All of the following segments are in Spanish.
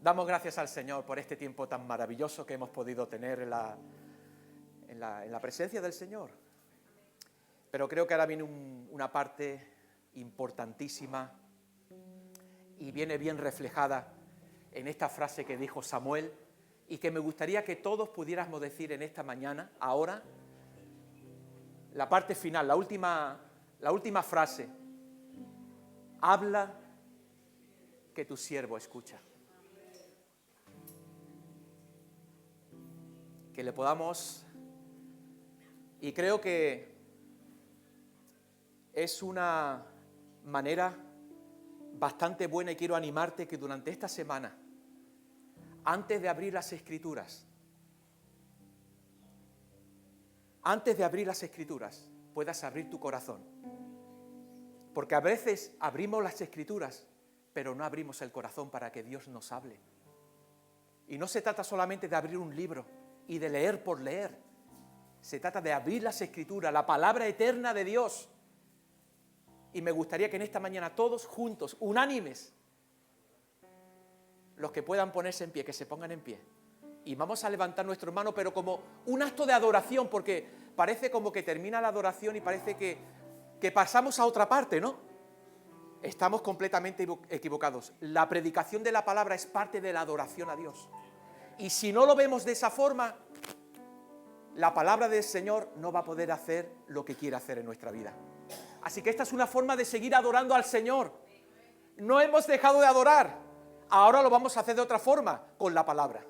Damos gracias al Señor por este tiempo tan maravilloso que hemos podido tener en la presencia del Señor. Pero creo que ahora viene una parte importantísima y viene bien reflejada en esta frase que dijo Samuel y que me gustaría que todos pudiéramos decir en esta mañana, ahora, la parte final, la última frase. Habla, que tu siervo escucha. Que le podamos, y creo que es una manera bastante buena y quiero animarte que durante esta semana, antes de abrir las Escrituras, puedas abrir tu corazón. Porque a veces abrimos las Escrituras, pero no abrimos el corazón para que Dios nos hable. Y no se trata solamente de abrir un libro y de leer por leer. Se trata de abrir las Escrituras, la palabra eterna de Dios. Y me gustaría que en esta mañana todos juntos, unánimes, los que puedan ponerse en pie, que se pongan en pie. Y vamos a levantar nuestras manos, pero como un acto de adoración, porque parece como que termina la adoración y parece que pasamos a otra parte, ¿no? Estamos completamente equivocados. La predicación de la palabra es parte de la adoración a Dios. Y si no lo vemos de esa forma, la palabra del Señor no va a poder hacer lo que quiere hacer en nuestra vida. Así que esta es una forma de seguir adorando al Señor. No hemos dejado de adorar. Ahora lo vamos a hacer de otra forma, con la palabra.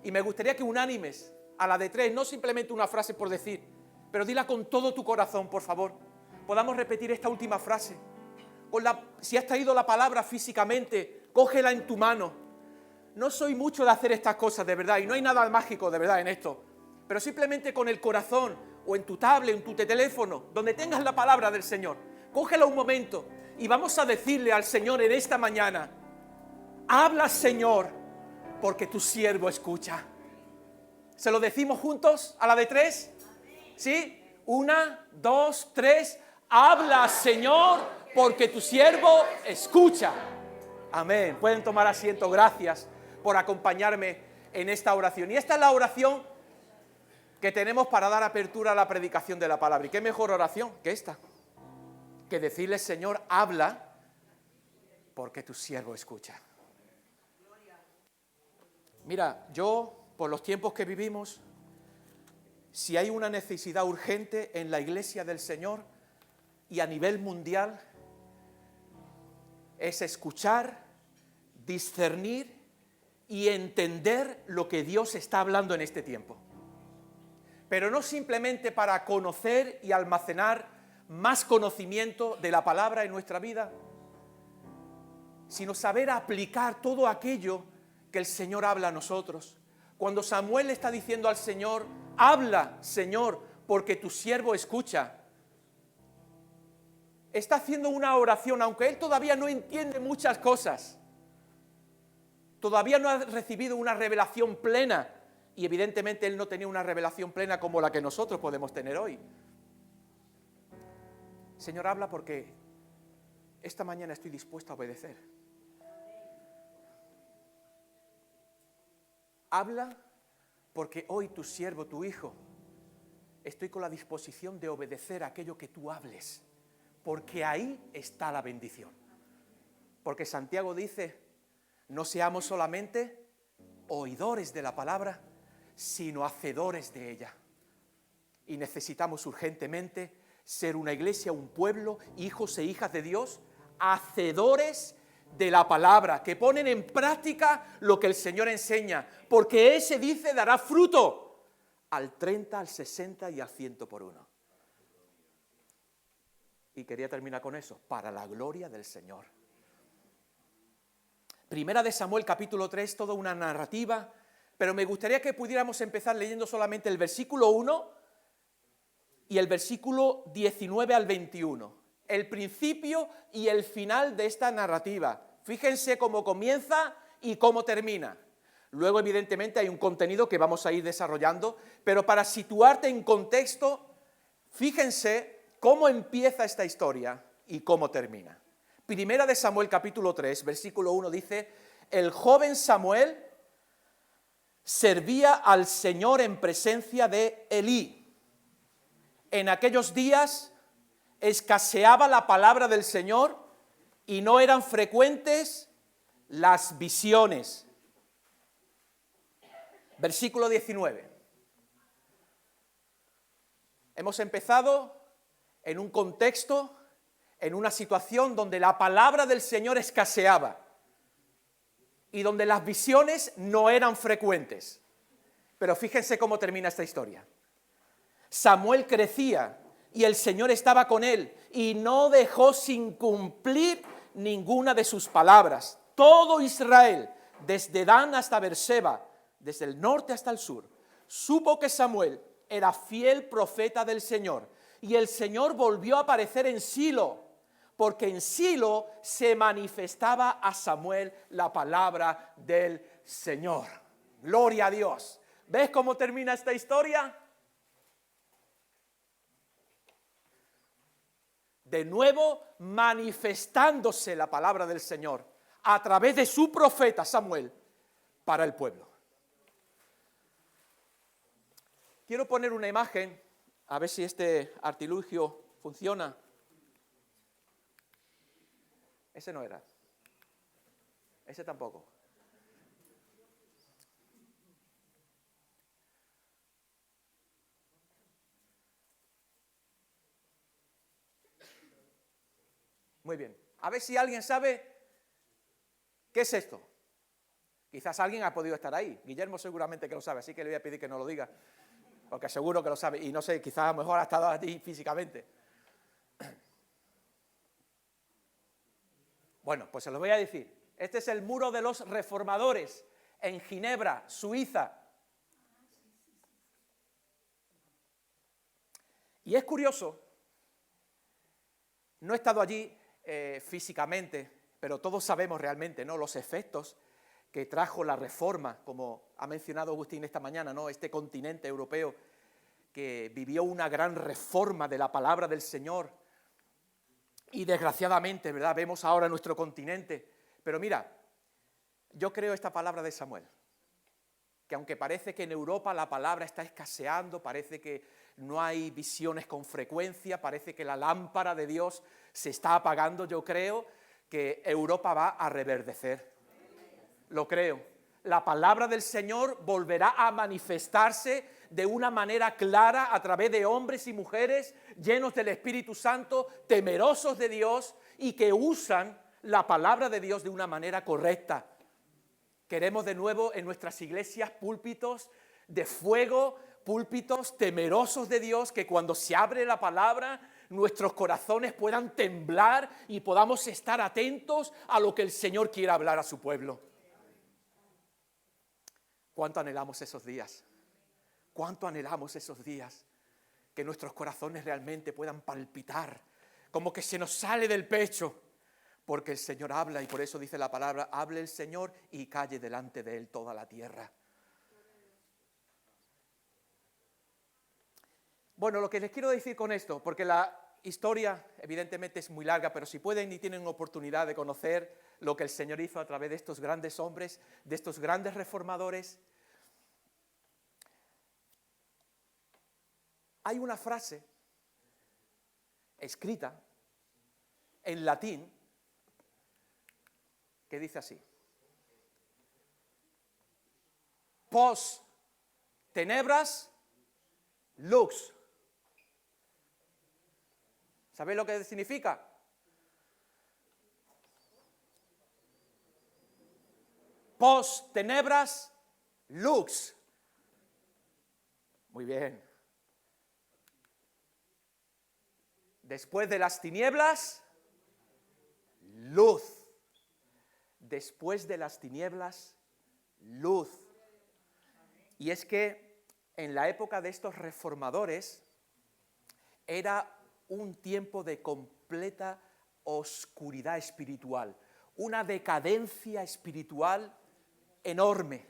Y me gustaría que unánimes, a la de 3, no simplemente una frase por decir, pero dila con todo tu corazón, por favor. Podamos repetir esta última frase. Si has traído la palabra físicamente, cógela en tu mano. No soy mucho de hacer estas cosas, de verdad, y no hay nada mágico, de verdad, en esto. Pero simplemente con el corazón, o en tu tablet, en tu teléfono, donde tengas la palabra del Señor, cógela un momento y vamos a decirle al Señor en esta mañana: habla, Señor, porque tu siervo escucha. ¿Se lo decimos juntos a la de 3? ¿Sí? 1, 2, 3. Habla, Señor, porque tu siervo escucha. Amén. Pueden tomar asiento. Gracias por acompañarme en esta oración. Y esta es la oración que tenemos para dar apertura a la predicación de la palabra. ¿Y qué mejor oración que esta? Que decirle: Señor, habla, porque tu siervo escucha. Mira, yo, por los tiempos que vivimos, si hay una necesidad urgente en la iglesia del Señor y a nivel mundial, es escuchar, discernir y entender lo que Dios está hablando en este tiempo. Pero no simplemente para conocer y almacenar más conocimiento de la palabra en nuestra vida, sino saber aplicar todo aquello que el Señor habla a nosotros. Cuando Samuel le está diciendo al Señor: habla, Señor, porque tu siervo escucha, está haciendo una oración, aunque él todavía no entiende muchas cosas, todavía no ha recibido una revelación plena, y evidentemente él no tenía una revelación plena como la que nosotros podemos tener hoy. Señor, habla porque esta mañana estoy dispuesto a obedecer. Habla porque hoy tu siervo, tu hijo, estoy con la disposición de obedecer aquello que tú hables, porque ahí está la bendición. Porque Santiago dice: no seamos solamente oidores de la palabra, sino hacedores de ella. Y necesitamos urgentemente ser una iglesia, un pueblo, hijos e hijas de Dios, hacedores de la palabra, que ponen en práctica lo que el Señor enseña, porque ese, dice, dará fruto al 30, al 60 y al 100 por uno. Y quería terminar con eso: para la gloria del Señor. Primera de Samuel, capítulo 3, toda una narrativa, pero me gustaría que pudiéramos empezar leyendo solamente el versículo 1 y el versículo 19 al 21. El principio y el final de esta narrativa. Fíjense cómo comienza y cómo termina. Luego, evidentemente, hay un contenido que vamos a ir desarrollando, pero para situarte en contexto, fíjense cómo empieza esta historia y cómo termina. Primera de Samuel, capítulo 3, versículo 1 dice: el joven Samuel servía al Señor en presencia de Elí. En aquellos días escaseaba la palabra del Señor y no eran frecuentes las visiones. Versículo 19. Hemos empezado en un contexto, en una situación donde la palabra del Señor escaseaba y donde las visiones no eran frecuentes. Pero fíjense cómo termina esta historia. Samuel crecía y el Señor estaba con él y no dejó sin cumplir ninguna de sus palabras. Todo Israel, desde Dan hasta Beerseba, desde el norte hasta el sur, supo que Samuel era fiel profeta del Señor. Y el Señor volvió a aparecer en Silo, porque en Silo se manifestaba a Samuel la palabra del Señor. Gloria a Dios. ¿Ves cómo termina esta historia? De nuevo manifestándose la palabra del Señor a través de su profeta Samuel para el pueblo. Quiero poner una imagen, a ver si este artilugio funciona. Ese no era. Ese tampoco. Muy bien. A ver si alguien sabe qué es esto. Quizás alguien ha podido estar ahí. Guillermo seguramente que lo sabe, así que le voy a pedir que no lo diga. Porque seguro que lo sabe. Y no sé, quizás a lo mejor ha estado allí físicamente. Bueno, pues se los voy a decir. Este es el muro de los reformadores en Ginebra, Suiza. Y es curioso, no he estado allí físicamente, pero todos sabemos realmente, ¿no?, los efectos que trajo la reforma, como ha mencionado Agustín esta mañana, ¿no?, este continente europeo que vivió una gran reforma de la palabra del Señor. Y desgraciadamente, ¿verdad?, vemos ahora nuestro continente. Pero mira, yo creo esta palabra de Samuel, que aunque parece que en Europa la palabra está escaseando, parece que no hay visiones con frecuencia, parece que la lámpara de Dios se está apagando, yo creo que Europa va a reverdecer. Lo creo. La palabra del Señor volverá a manifestarse de una manera clara a través de hombres y mujeres llenos del Espíritu Santo, temerosos de Dios y que usan la palabra de Dios de una manera correcta. Queremos de nuevo en nuestras iglesias púlpitos de fuego, púlpitos temerosos de Dios, que cuando se abre la palabra nuestros corazones puedan temblar y podamos estar atentos a lo que el Señor quiere hablar a su pueblo. ¿Cuánto anhelamos esos días? ¿Cuánto anhelamos esos días? Que nuestros corazones realmente puedan palpitar, como que se nos sale del pecho, porque el Señor habla y por eso dice la palabra, hable el Señor y calle delante de Él toda la tierra. Bueno, lo que les quiero decir con esto, porque la historia evidentemente es muy larga, pero si pueden y tienen oportunidad de conocer lo que el Señor hizo a través de estos grandes hombres, de estos grandes reformadores, hay una frase escrita en latín que dice así: Post tenebras lux. ¿Sabéis lo que significa? Post tenebras lux. Muy bien. Después de las tinieblas, luz. Después de las tinieblas, luz. Y es que en la época de estos reformadores era un tiempo de completa oscuridad espiritual, una decadencia espiritual enorme.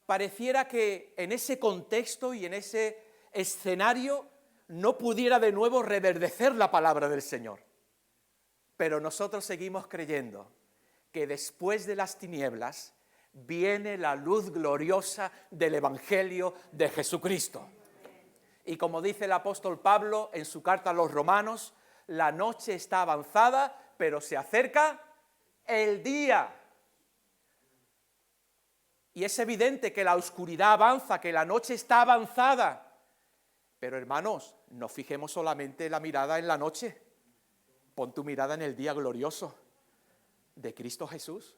Pareciera que en ese contexto y en ese escenario no pudiera de nuevo reverdecer la palabra del Señor. Pero nosotros seguimos creyendo que después de las tinieblas viene la luz gloriosa del Evangelio de Jesucristo. Y como dice el apóstol Pablo en su carta a los Romanos, la noche está avanzada, pero se acerca el día. Y es evidente que la oscuridad avanza, que la noche está avanzada. Pero hermanos, no fijemos solamente la mirada en la noche. Pon tu mirada en el día glorioso de Cristo Jesús.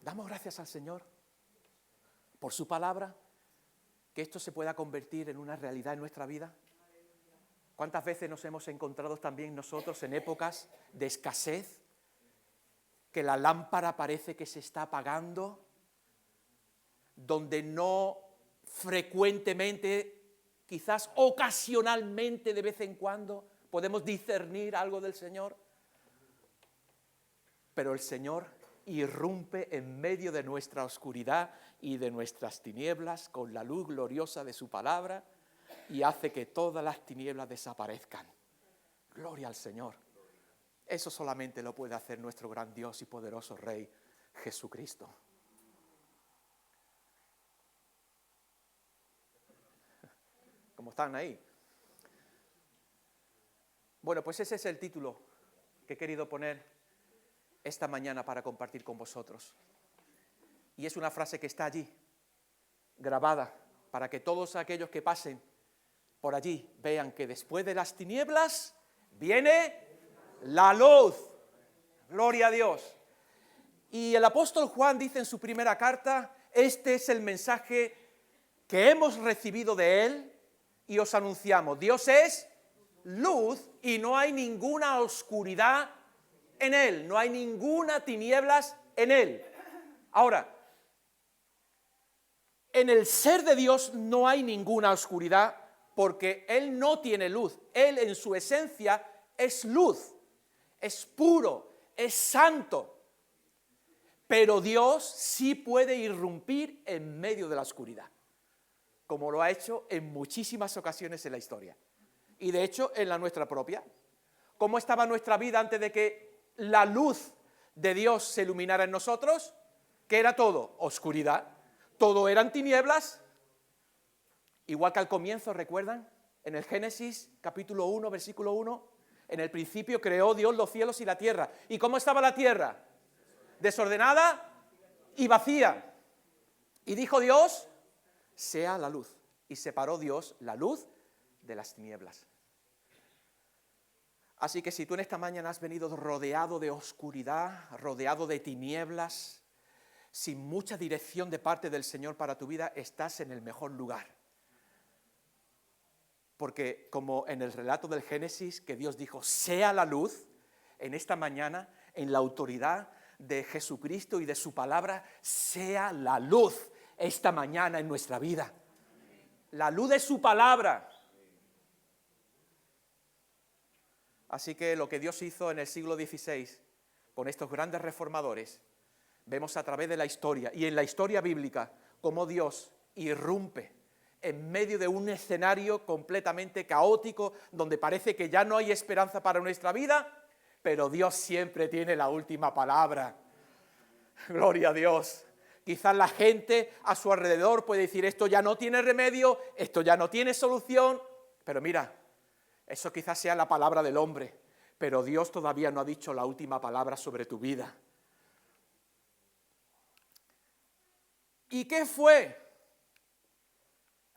Damos gracias al Señor por su palabra, que esto se pueda convertir en una realidad en nuestra vida. ¿Cuántas veces nos hemos encontrado también nosotros en épocas de escasez, que la lámpara parece que se está apagando, donde no frecuentemente, quizás ocasionalmente, de vez en cuando, podemos discernir algo del Señor? Pero el Señor irrumpe en medio de nuestra oscuridad y de nuestras tinieblas con la luz gloriosa de su palabra y hace que todas las tinieblas desaparezcan. Gloria al Señor. Eso solamente lo puede hacer nuestro gran Dios y poderoso Rey Jesucristo. ¿Cómo están ahí? Bueno, pues ese es el título que he querido poner esta mañana para compartir con vosotros. Y es una frase que está allí, grabada, para que todos aquellos que pasen por allí vean que después de las tinieblas viene la luz. Gloria a Dios. Y el apóstol Juan dice en su primera carta, este es el mensaje que hemos recibido de él y os anunciamos. Dios es luz y no hay ninguna oscuridad en él, no hay ninguna tinieblas en él. Ahora, en el ser de Dios no hay ninguna oscuridad porque él no tiene luz. Él en su esencia es luz, es puro, es santo. Pero Dios sí puede irrumpir en medio de la oscuridad, como lo ha hecho en muchísimas ocasiones en la historia. Y de hecho en la nuestra propia. ¿Cómo estaba nuestra vida antes de que la luz de Dios se iluminara en nosotros? ¿Qué era todo? Oscuridad. Todo eran tinieblas. Igual que al comienzo, ¿recuerdan? En el Génesis capítulo 1, versículo 1, en el principio creó Dios los cielos y la tierra. ¿Y cómo estaba la tierra? Desordenada y vacía. Y dijo Dios, sea la luz. Y separó Dios la luz de las tinieblas. Así que si tú en esta mañana has venido rodeado de oscuridad, rodeado de tinieblas, sin mucha dirección de parte del Señor para tu vida, estás en el mejor lugar. Porque como en el relato del Génesis, que Dios dijo, sea la luz, en esta mañana, en la autoridad de Jesucristo y de su palabra, sea la luz esta mañana en nuestra vida. La luz de su palabra. Así que lo que Dios hizo en el siglo XVI con estos grandes reformadores, vemos a través de la historia y en la historia bíblica cómo Dios irrumpe en medio de un escenario completamente caótico donde parece que ya no hay esperanza para nuestra vida, pero Dios siempre tiene la última palabra. Gloria a Dios. Quizás la gente a su alrededor puede decir, esto ya no tiene remedio, esto ya no tiene solución, pero mira, eso quizás sea la palabra del hombre, pero Dios todavía no ha dicho la última palabra sobre tu vida. ¿Y qué fue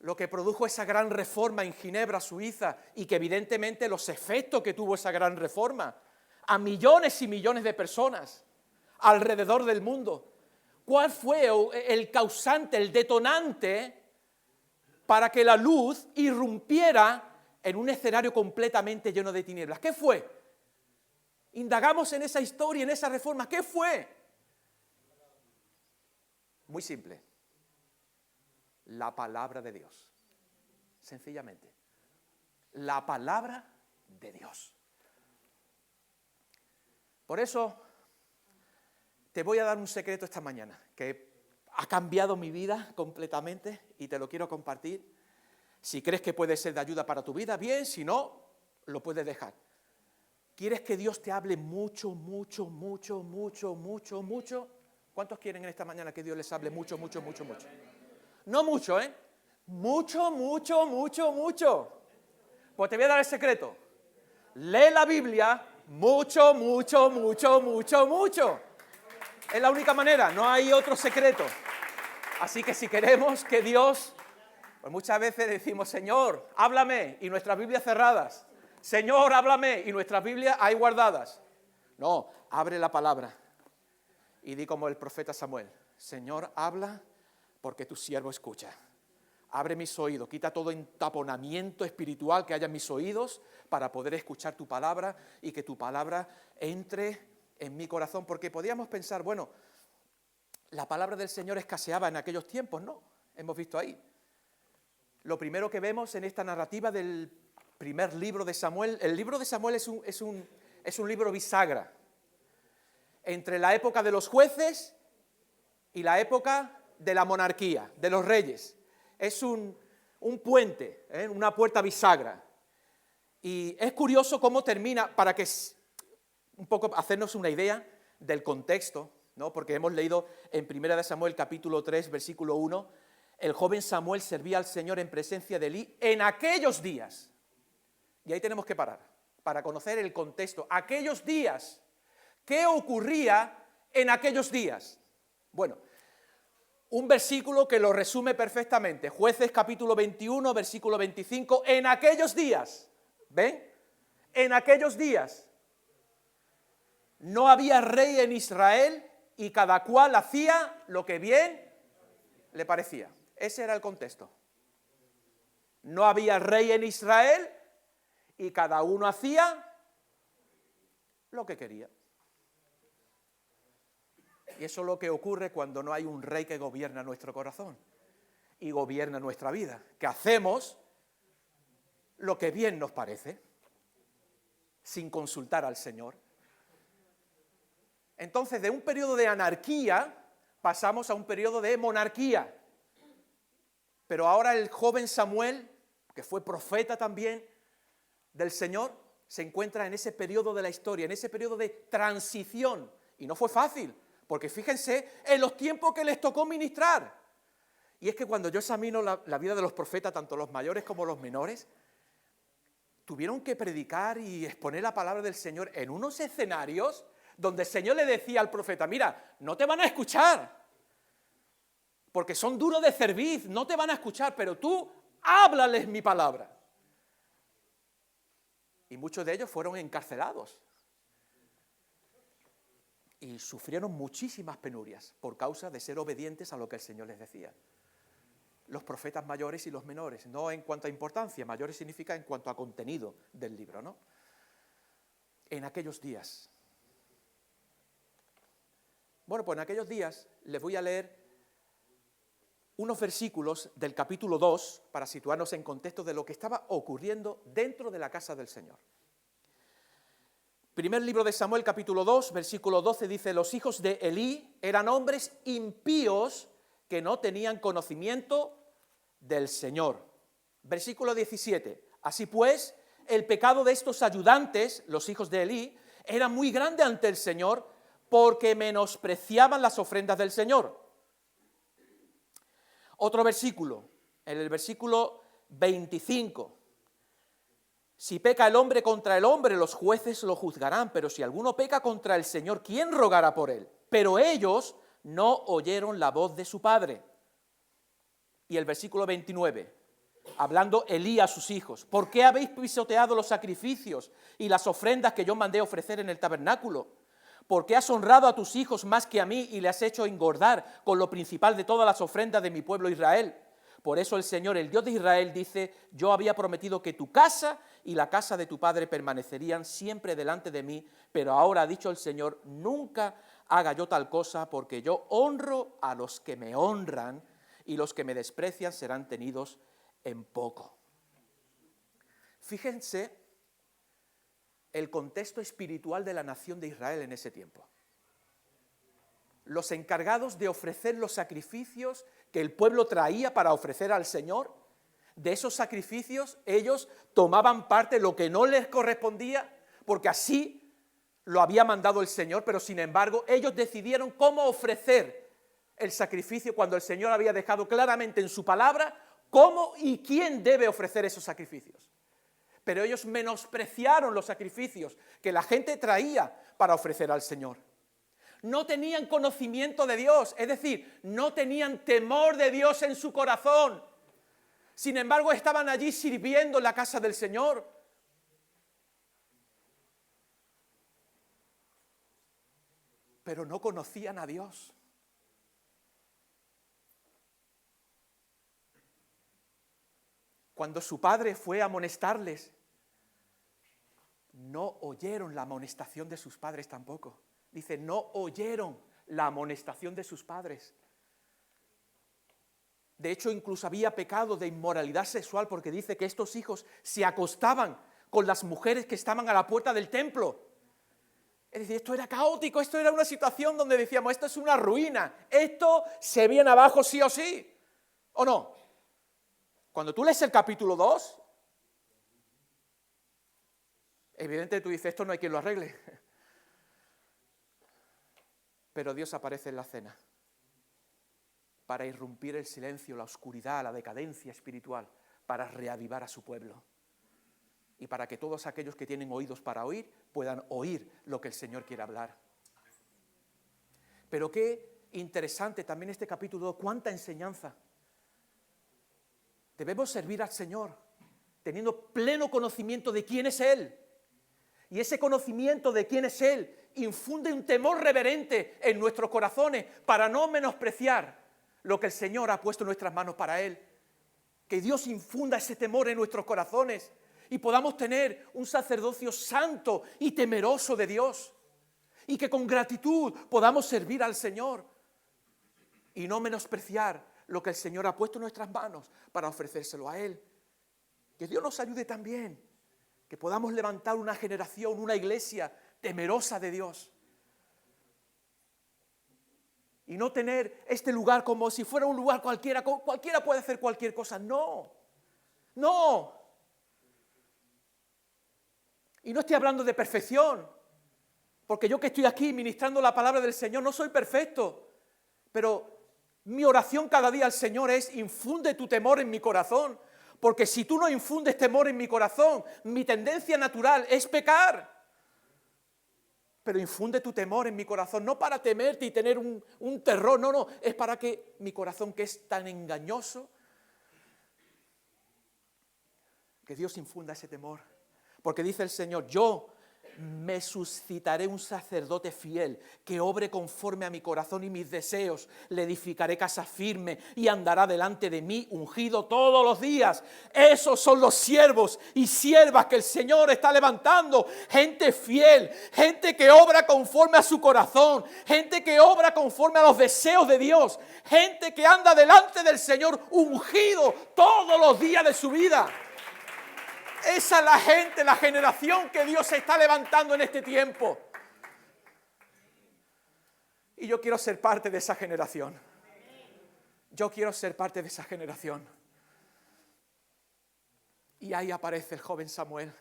lo que produjo esa gran reforma en Ginebra, Suiza, y que evidentemente los efectos que tuvo esa gran reforma a millones y millones de personas alrededor del mundo? ¿Cuál fue el causante, el detonante para que la luz irrumpiera en un escenario completamente lleno de tinieblas? ¿Qué fue? Indagamos en esa historia, en esa reforma. ¿Qué fue? Muy simple. La palabra de Dios. Sencillamente. La palabra de Dios. Por eso te voy a dar un secreto esta mañana que ha cambiado mi vida completamente y te lo quiero compartir. Si crees que puede ser de ayuda para tu vida, bien, si no, lo puedes dejar. ¿Quieres que Dios te hable mucho, mucho, mucho, mucho, mucho, mucho? ¿Cuántos quieren en esta mañana que Dios les hable mucho, mucho, mucho, mucho? No mucho, ¿eh? Mucho, mucho, mucho, mucho. Pues te voy a dar el secreto. Lee la Biblia mucho, mucho, mucho, mucho, mucho. Es la única manera, no hay otro secreto. Así que si queremos que Dios, pues muchas veces decimos, Señor, háblame, y nuestras Biblias cerradas. Señor, háblame, y nuestras Biblias ahí guardadas. No, abre la palabra y di como el profeta Samuel, Señor, habla porque tu siervo escucha. Abre mis oídos, quita todo entaponamiento espiritual que haya en mis oídos para poder escuchar tu palabra y que tu palabra entre en mi corazón. Porque podíamos pensar, bueno, la palabra del Señor escaseaba en aquellos tiempos, ¿no? Hemos visto ahí. Lo primero que vemos en esta narrativa del primer libro de Samuel, el libro de Samuel es un libro bisagra entre la época de los jueces y la época de la monarquía, de los reyes. Es un puente, una puerta bisagra. Y es curioso cómo termina, para que un poco hacernos una idea del contexto, ¿no? Porque hemos leído en 1 Samuel capítulo 3, versículo 1, el joven Samuel servía al Señor en presencia de Elí en aquellos días. Y ahí tenemos que parar, para conocer el contexto. Aquellos días, ¿qué ocurría en aquellos días? Bueno, un versículo que lo resume perfectamente. Jueces capítulo 21, versículo 25. En aquellos días, ¿ven? En aquellos días no había rey en Israel y cada cual hacía lo que bien le parecía. Ese era el contexto. No había rey en Israel y cada uno hacía lo que quería. Y eso es lo que ocurre cuando no hay un rey que gobierna nuestro corazón y gobierna nuestra vida, que hacemos lo que bien nos parece, sin consultar al Señor. Entonces, de un periodo de anarquía pasamos a un periodo de monarquía. Pero ahora el joven Samuel, que fue profeta también del Señor, se encuentra en ese periodo de la historia, en ese periodo de transición. Y no fue fácil. Porque fíjense en los tiempos que les tocó ministrar. Y es que cuando yo examino la vida de los profetas, tanto los mayores como los menores, tuvieron que predicar y exponer la palabra del Señor en unos escenarios donde el Señor le decía al profeta, mira, no te van a escuchar, porque son duros de cerviz, no te van a escuchar, pero tú háblales mi palabra. Y muchos de ellos fueron encarcelados. Y sufrieron muchísimas penurias por causa de ser obedientes a lo que el Señor les decía. Los profetas mayores y los menores, no en cuanto a importancia, mayores significa en cuanto a contenido del libro, ¿no? En aquellos días. Bueno, pues en aquellos días les voy a leer unos versículos del capítulo 2 para situarnos en contexto de lo que estaba ocurriendo dentro de la casa del Señor. Primer libro de Samuel, capítulo 2, versículo 12, dice, los hijos de Elí eran hombres impíos que no tenían conocimiento del Señor. Versículo 17, así pues, el pecado de estos ayudantes, los hijos de Elí, era muy grande ante el Señor porque menospreciaban las ofrendas del Señor. Otro versículo, en el versículo 25, si peca el hombre contra el hombre, los jueces lo juzgarán, pero si alguno peca contra el Señor, ¿quién rogará por él? Pero ellos no oyeron la voz de su padre. Y el versículo 29, hablando Elí a sus hijos, ¿por qué habéis pisoteado los sacrificios y las ofrendas que yo mandé ofrecer en el tabernáculo? ¿Por qué has honrado a tus hijos más que a mí y le has hecho engordar con lo principal de todas las ofrendas de mi pueblo Israel? Por eso el Señor, el Dios de Israel, dice, yo había prometido que tu casa y la casa de tu padre permanecerían siempre delante de mí, pero ahora ha dicho el Señor, nunca haga yo tal cosa, porque yo honro a los que me honran y los que me desprecian serán tenidos en poco. Fíjense el contexto espiritual de la nación de Israel en ese tiempo. Los encargados de ofrecer los sacrificios que el pueblo traía para ofrecer al Señor, de esos sacrificios ellos tomaban parte, lo que no les correspondía, porque así lo había mandado el Señor, pero sin embargo ellos decidieron cómo ofrecer el sacrificio cuando el Señor había dejado claramente en su palabra cómo y quién debe ofrecer esos sacrificios. Pero ellos menospreciaron los sacrificios que la gente traía para ofrecer al Señor. No tenían conocimiento de Dios, es decir, no tenían temor de Dios en su corazón. Sin embargo, estaban allí sirviendo en la casa del Señor. Pero no conocían a Dios. Cuando su padre fue a amonestarles, no oyeron la amonestación de sus padres tampoco. Dice, no oyeron la amonestación de sus padres. De hecho, incluso había pecado de inmoralidad sexual porque dice que estos hijos se acostaban con las mujeres que estaban a la puerta del templo. Es decir, esto era caótico, esto era una situación donde decíamos, esto es una ruina, esto se viene abajo sí o sí, ¿o no? Cuando tú lees el capítulo 2, evidentemente tú dices, esto no hay quien lo arregle. Pero Dios aparece en la cena para irrumpir el silencio, la oscuridad, la decadencia espiritual, para reavivar a su pueblo. Y para que todos aquellos que tienen oídos para oír, puedan oír lo que el Señor quiere hablar. Pero qué interesante también este capítulo 2, cuánta enseñanza. Debemos servir al Señor, teniendo pleno conocimiento de quién es Él. Y ese conocimiento de quién es Él infunde un temor reverente en nuestros corazones para no menospreciar lo que el Señor ha puesto en nuestras manos para Él. Que Dios infunda ese temor en nuestros corazones y podamos tener un sacerdocio santo y temeroso de Dios. Y que con gratitud podamos servir al Señor y no menospreciar lo que el Señor ha puesto en nuestras manos para ofrecérselo a Él. Que Dios nos ayude también, que podamos levantar una generación, una iglesia temerosa de Dios. Y no tener este lugar como si fuera un lugar cualquiera, cualquiera puede hacer cualquier cosa. No, no. Y no estoy hablando de perfección, porque yo que estoy aquí ministrando la palabra del Señor no soy perfecto, pero mi oración cada día al Señor es, infunde tu temor en mi corazón, porque si tú no infundes temor en mi corazón, mi tendencia natural es pecar. Pero infunde tu temor en mi corazón, no para temerte y tener un terror, no, es para que mi corazón, que es tan engañoso, que Dios infunda ese temor. Porque dice el Señor, yo me suscitaré un sacerdote fiel que obre conforme a mi corazón y mis deseos. Le edificaré casa firme y andará delante de mí ungido todos los días. Esos son los siervos y siervas que el Señor está levantando. Gente fiel, gente que obra conforme a su corazón, gente que obra conforme a los deseos de Dios, gente que anda delante del Señor ungido todos los días de su vida. Esa es la gente, la generación que Dios está levantando en este tiempo. Y yo quiero ser parte de esa generación. Yo quiero ser parte de esa generación. Y ahí aparece el joven Samuel.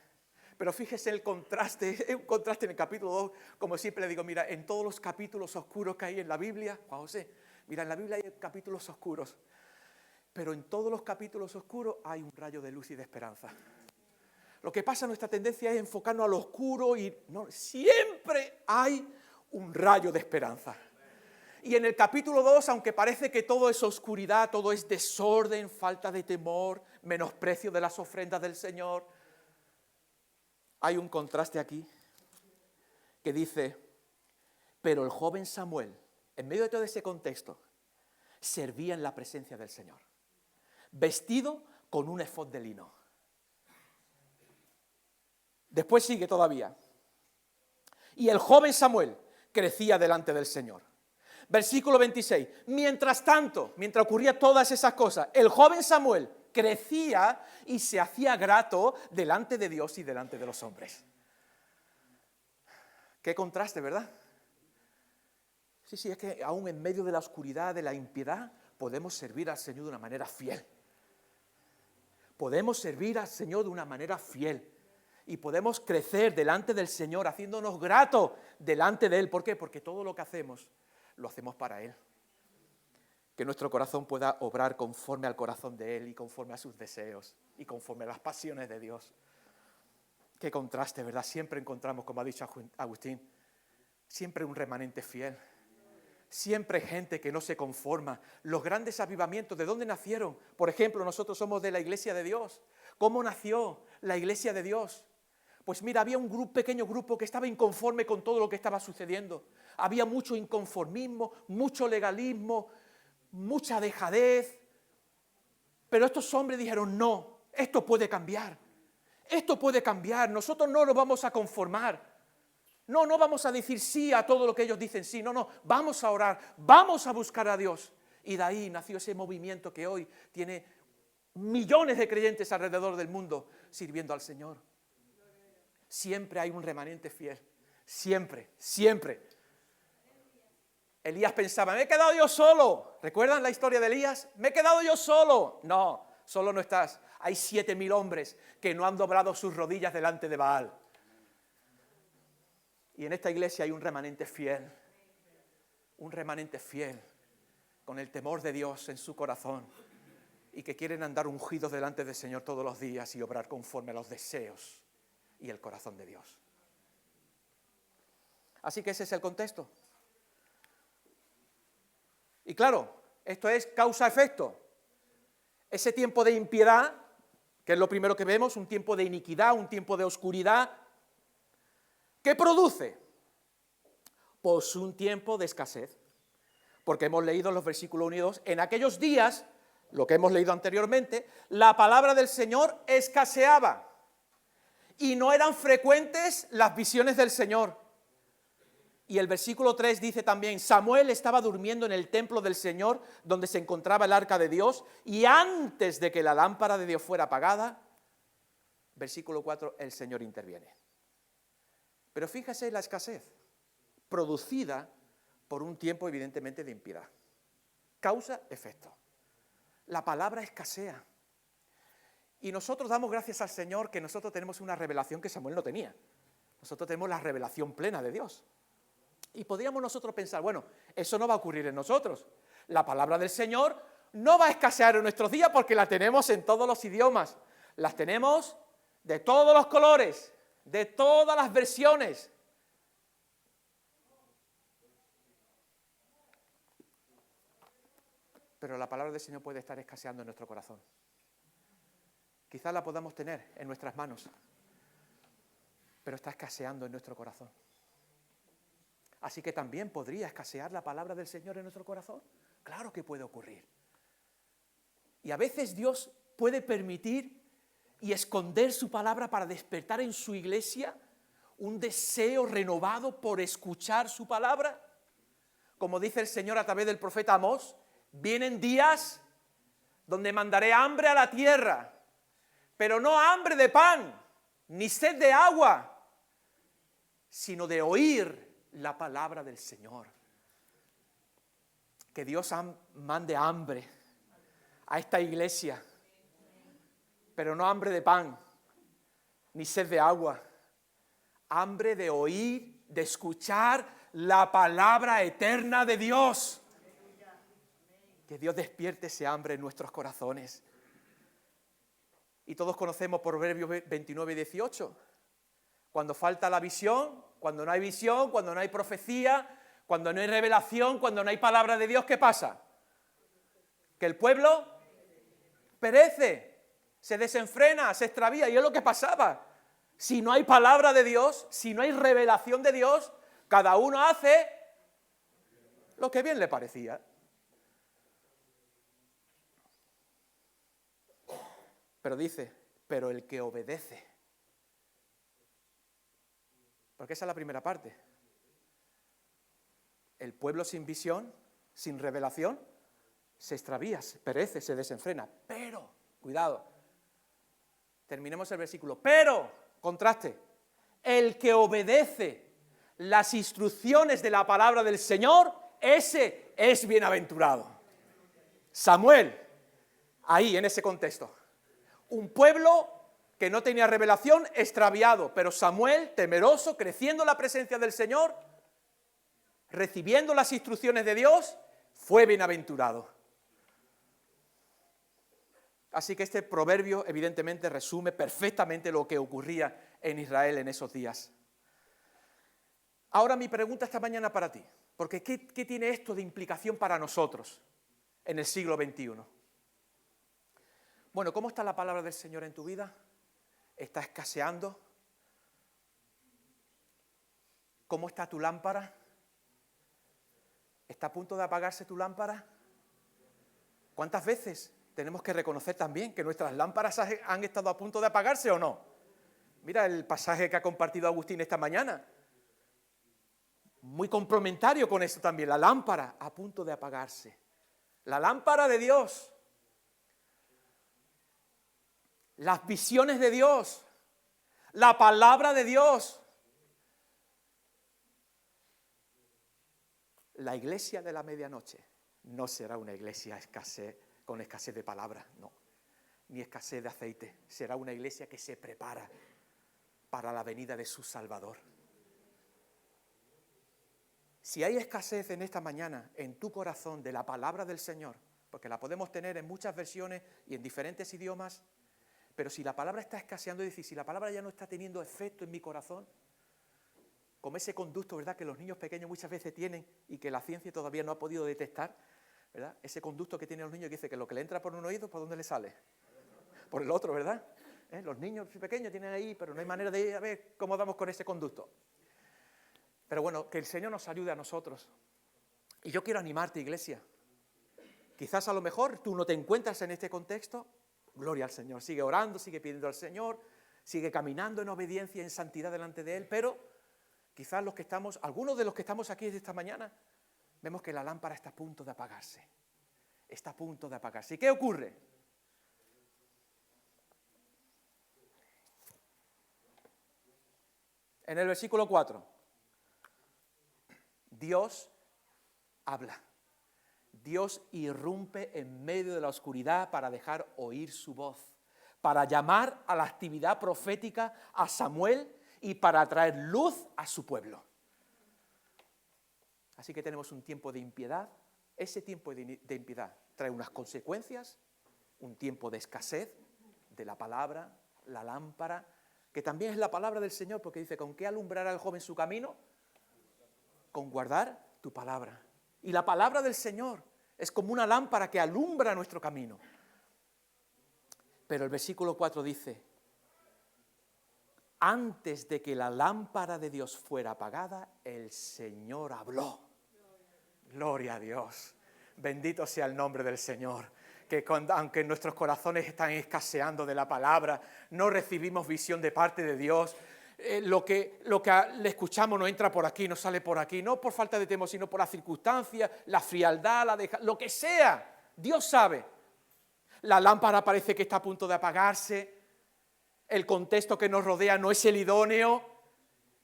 Pero fíjese el contraste, un contraste en el capítulo 2, como siempre le digo, mira, en todos los capítulos oscuros que hay en la Biblia, Juan José, mira, en la Biblia hay capítulos oscuros, pero en todos los capítulos oscuros hay un rayo de luz y de esperanza. Lo que pasa, nuestra tendencia es enfocarnos a lo oscuro y no, siempre hay un rayo de esperanza. Y en el capítulo 2, aunque parece que todo es oscuridad, todo es desorden, falta de temor, menosprecio de las ofrendas del Señor, hay un contraste aquí que dice, pero el joven Samuel, en medio de todo ese contexto, servía en la presencia del Señor, vestido con un efod de lino. Después sigue todavía. Y el joven Samuel crecía delante del Señor. Versículo 26. Mientras tanto, mientras ocurrían todas esas cosas, el joven Samuel crecía y se hacía grato delante de Dios y delante de los hombres. Qué contraste, ¿verdad? Sí, es que aún en medio de la oscuridad, de la impiedad, podemos servir al Señor de una manera fiel. Podemos servir al Señor de una manera fiel. y podemos crecer delante del Señor, haciéndonos gratos delante de Él. ¿Por qué? Porque todo lo que hacemos, lo hacemos para Él. Que nuestro corazón pueda obrar conforme al corazón de Él y conforme a sus deseos y conforme a las pasiones de Dios. Qué contraste, ¿verdad? Siempre encontramos, como ha dicho Agustín, siempre un remanente fiel. Siempre gente que no se conforma. Los grandes avivamientos, ¿de dónde nacieron? Por ejemplo, nosotros somos de la Iglesia de Dios. ¿Cómo nació la Iglesia de Dios? Pues mira, había un pequeño grupo que estaba inconforme con todo lo que estaba sucediendo. Había mucho inconformismo, mucho legalismo, mucha dejadez. Pero estos hombres dijeron, no, esto puede cambiar. Esto puede cambiar. Nosotros no nos vamos a conformar. No vamos a decir sí a todo lo que ellos dicen sí. No, vamos a orar, vamos a buscar a Dios. Y de ahí nació ese movimiento que hoy tiene millones de creyentes alrededor del mundo sirviendo al Señor. Siempre hay un remanente fiel. Siempre, siempre. Elías pensaba, me he quedado yo solo. ¿Recuerdan la historia de Elías? Me he quedado yo solo. No, solo no estás. Hay 7.000 hombres que no han doblado sus rodillas delante de Baal. Y en esta iglesia hay un remanente fiel, con el temor de Dios en su corazón y que quieren andar ungidos delante del Señor todos los días y obrar conforme a los deseos y el corazón de Dios. Así que ese es el contexto. Y claro, esto es causa-efecto. Ese tiempo de impiedad, que es lo primero que vemos, un tiempo de iniquidad, un tiempo de oscuridad, ¿qué produce? Pues un tiempo de escasez. Porque hemos leído en los versículos 1 y 2, en aquellos días, lo que hemos leído anteriormente, la palabra del Señor escaseaba. Y no eran frecuentes las visiones del Señor. Y el versículo 3 dice también, Samuel estaba durmiendo en el templo del Señor, donde se encontraba el arca de Dios, y antes de que la lámpara de Dios fuera apagada, versículo 4, el Señor interviene. Pero fíjese la escasez, producida por un tiempo evidentemente de impiedad. Causa-efecto. La palabra escasea. Y nosotros damos gracias al Señor que nosotros tenemos una revelación que Samuel no tenía. Nosotros tenemos la revelación plena de Dios. Y podríamos nosotros pensar, bueno, eso no va a ocurrir en nosotros. La palabra del Señor no va a escasear en nuestros días porque la tenemos en todos los idiomas. Las tenemos de todos los colores, de todas las versiones. Pero la palabra del Señor puede estar escaseando en nuestro corazón. Quizás la podamos tener en nuestras manos, pero está escaseando en nuestro corazón. Así que también podría escasear la palabra del Señor en nuestro corazón. Claro que puede ocurrir. Y a veces Dios puede permitir y esconder su palabra para despertar en su iglesia un deseo renovado por escuchar su palabra. Como dice el Señor a través del profeta Amós, vienen días donde mandaré hambre a la tierra, pero no hambre de pan, ni sed de agua, sino de oír la palabra del Señor. Que Dios mande hambre a esta iglesia, pero no hambre de pan, ni sed de agua, hambre de oír, de escuchar la palabra eterna de Dios. Que Dios despierte ese hambre en nuestros corazones. Y todos conocemos Proverbios 29 y 18. Cuando falta la visión, cuando no hay profecía, cuando no hay revelación, cuando no hay palabra de Dios, ¿qué pasa? Que el pueblo perece, se desenfrena, se extravía. Y es lo que pasaba. Si no hay palabra de Dios, si no hay revelación de Dios, cada uno hace lo que bien le parecía. Pero dice, pero el que obedece. Porque esa es la primera parte. El pueblo sin visión, sin revelación, se extravía, se perece, se desenfrena. Pero, cuidado, terminemos el versículo. Pero, contraste, el que obedece las instrucciones de la palabra del Señor, ese es bienaventurado. Samuel, ahí en ese contexto. Un pueblo que no tenía revelación, extraviado. Pero Samuel, temeroso, creciendo en la presencia del Señor, recibiendo las instrucciones de Dios, fue bienaventurado. Así que este proverbio evidentemente resume perfectamente lo que ocurría en Israel en esos días. Ahora mi pregunta esta mañana para ti, porque ¿qué tiene esto de implicación para nosotros en el siglo XXI? Bueno, ¿cómo está la palabra del Señor en tu vida? ¿Está escaseando? ¿Cómo está tu lámpara? ¿Está a punto de apagarse tu lámpara? ¿Cuántas veces tenemos que reconocer también que nuestras lámparas han estado a punto de apagarse o no? Mira el pasaje que ha compartido Agustín esta mañana. Muy complementario con eso también, la lámpara a punto de apagarse. La lámpara de Dios. Las visiones de Dios. La palabra de Dios. La iglesia de la medianoche no será una iglesia con escasez de palabra, no, ni escasez de aceite. Será una iglesia que se prepara para la venida de su Salvador. Si hay escasez en esta mañana, en tu corazón, de la palabra del Señor, porque la podemos tener en muchas versiones y en diferentes idiomas, pero si la palabra está escaseando, es decir, si la palabra ya no está teniendo efecto en mi corazón, como ese conducto, ¿verdad?, que los niños pequeños muchas veces tienen y que la ciencia todavía no ha podido detectar, ¿verdad? Ese conducto que tienen los niños que dice que lo que le entra por un oído, ¿por dónde le sale? Por el otro, ¿verdad? Los niños pequeños tienen ahí, pero no hay manera de ir a ver cómo damos con ese conducto. Pero bueno, que el Señor nos ayude a nosotros. Y yo quiero animarte, iglesia. Quizás a lo mejor tú no te encuentras en este contexto. Gloria al Señor. Sigue orando, sigue pidiendo al Señor, sigue caminando en obediencia y en santidad delante de Él, pero quizás algunos de los que estamos aquí esta mañana, vemos que la lámpara está a punto de apagarse. Está a punto de apagarse. ¿Y qué ocurre? En el versículo 4, Dios habla. Dios irrumpe en medio de la oscuridad para dejar oír su voz, para llamar a la actividad profética a Samuel y para traer luz a su pueblo. Así que tenemos un tiempo de impiedad. Ese tiempo de impiedad trae unas consecuencias, un tiempo de escasez de la palabra, la lámpara, que también es la palabra del Señor, porque dice, ¿con qué alumbrará el joven su camino? Con guardar tu palabra. Y la palabra del Señor es como una lámpara que alumbra nuestro camino. Pero el versículo 4 dice, antes de que la lámpara de Dios fuera apagada, el Señor habló. Gloria a Dios. Bendito sea el nombre del Señor. Que aunque nuestros corazones están escaseando de la palabra, no recibimos visión de parte de Dios. Lo que le escuchamos no entra por aquí, no sale por aquí, no por falta de temor, sino por las circunstancias, la frialdad, lo que sea. Dios sabe. La lámpara parece que está a punto de apagarse. El contexto que nos rodea no es el idóneo,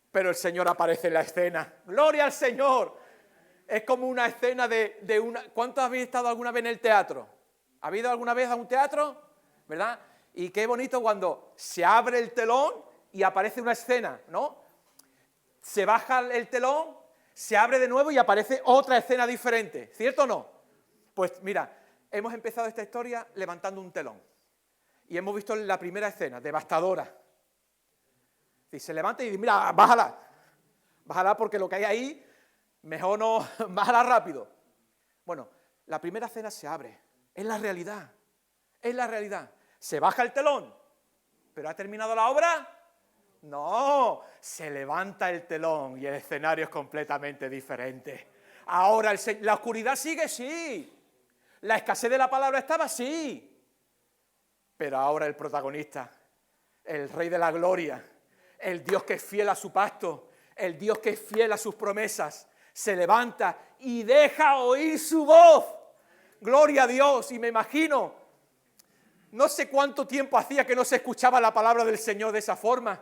pero el Señor aparece en la escena. ¡Gloria al Señor! Es como una escena de una... ¿Cuántos habéis estado alguna vez en el teatro? ¿Ha habido alguna vez a un teatro? ¿Verdad? Y qué bonito cuando se abre el telón y aparece una escena, ¿no? Se baja el telón, se abre de nuevo y aparece otra escena diferente. ¿Cierto o no? Pues mira, hemos empezado esta historia levantando un telón. Y hemos visto la primera escena, devastadora. Y se levanta y dice, mira, bájala. Bájala porque lo que hay ahí, mejor no, bájala rápido. Bueno, la primera escena se abre. Es la realidad. Es la realidad. Se baja el telón. ¿Pero ha terminado la obra? No. Se levanta el telón y el escenario es completamente diferente. Ahora, ¿la oscuridad sigue? Sí. ¿La escasez de la palabra estaba? Sí. Pero ahora el protagonista, el Rey de la Gloria, el Dios que es fiel a su pacto, el Dios que es fiel a sus promesas, se levanta y deja oír su voz. Gloria a Dios. Y me imagino, no sé cuánto tiempo hacía que no se escuchaba la palabra del Señor de esa forma,